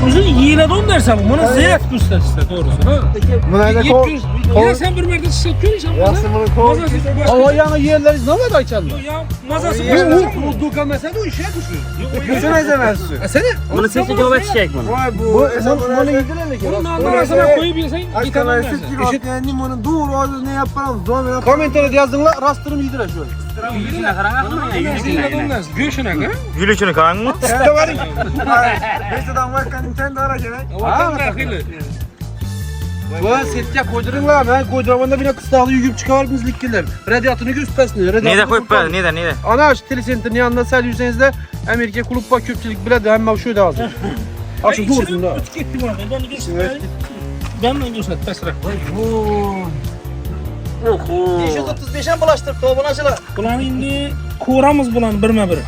Uzun yiğiledon dersen bunu zeyat göster işte doğrusu. Buna da kol. Ya sen bir merde çiçek göreceğim. Yaxşı bunu kol. Hava yanı yerleri ne kadar çaldı? Ya mazası Bu duka mesela bu işe düşüyor. Bütün ezemezsin. Seni? Bunu sesi göbek çiçek bunu. Vay Bu bu. bunu yedirelim ki. bunun arasına koyup yesen Arkadaşlar gitemezsin. siz gibi kendim onu doğru ağzı ne yaparım zor yapar. Komentere yazdınlar rastırım yedire şöyle. Yüzüne karanlık mı? Yüzüne. Göğsüne ha? Gülüşünü karan mı? Sen de var ya. Beş adam var kan sen de ara gene. Vatan dahili. Bu setke koydurunlar ben koyduramanda bile kıstağlı yügüp çıkar bizlikkiler. Radyatını göstersin. Neyde koyup böyle? Neyde? Ana şu telesentin yanında sel yüzeyinizde Amerika kulüp bak köpçülük bile de hemen şöyle hazır. Aşı doğrusun da. Üç gitti var. Ben de göster. Ben de göster. Pesra. 535'e bulaştırıp toğbunu açıla. Bulan indi kuramız bulan birme biri.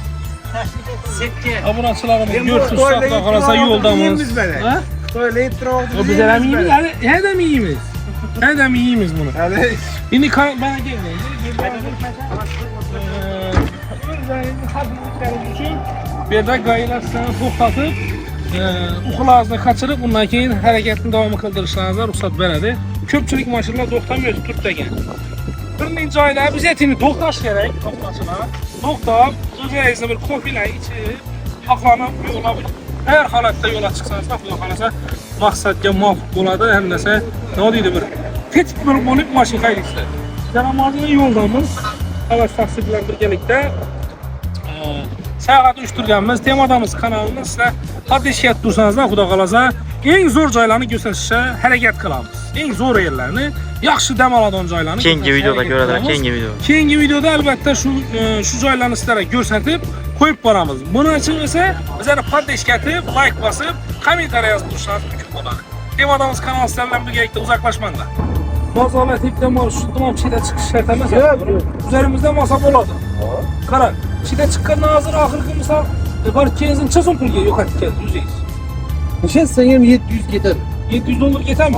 Setke. Abunaçılarımız görsün sakla kalasa yoldamız. Söyleyip duralım. O biz hem iyimiz. Hem iyimiz. Hem iyimiz bunu. Hadi. Şimdi bana gelmeyin. Bir de gayretlerini toplatıp okul ağzına kaçırıp bundan keyin hareketini devamı kıldırışlarınıza ruhsat veredi. Köpçülük maşallah 90 Türk de geldi. Birinci ayda biz etini doktaş gerek doktaşına. Doktab, üzerine bir kofile içip aklanıp yola bilir. Her halatta yola çıksanız da bu halasa maksatca muvafık buladı hem de ne deydi bir tetik bir olup maşın kaydı işte. Canamazının yoldamız Savaş taksibilen birgelikte saat uyuşturganımız, temadamız kanalında sizə hadişiyat dursanız da xuda qalasa en zor caylarını göstərişə hərəkət qılamız. En zor yerlərini, yaxşı dəm aladığın caylarını Kengi videoda görədilər, kengi video. Kengi videoda əlbəttə şu caylarını sizlərə göstərib koyup varamız. Bunun için ise bizə paddeş gətirib, like basıb, kommentariya yazmışlar bütün olanı. Temadamız kanal sizlərlə birgelikte uzaklaşmanda. Mazalı tipte tamam şeyde çıkış şertemez. Üzerimizde masa boladı. Karar. Şeyde çıkan hazır ahırkı misal var kendinizin çözüm pulge yok artık kendi yüzeyiz. Nişan sayım 700 yeter. $700 yeter mi?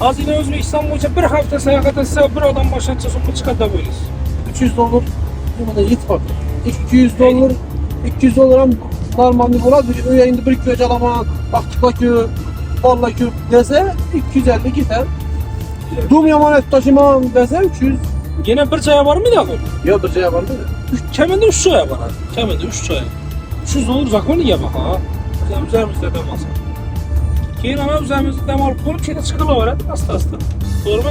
Az yine Özbekistan boyunca bir hafta seyahat etse bir adam başına çözüm pul çıkar da böyleyiz. $300 buna yetmez. $200 $200 normalde buladı. Öyeyinde bir köy alama, baktıkla köy, valla köy dese 250 gider. Dum yamanet taşımam dese 300. Yine bir çaya var mı da? Ya bir şey yapar mı? Kemende 3 çaya var. Kemende 3 çaya. 300 olur zakonu ya bak ha. Bizim üzerimizde dem alsın. Keyin ana üzerimizde dem alıp koyup şeyde çıkıla var hadi hasta. Doğru mu?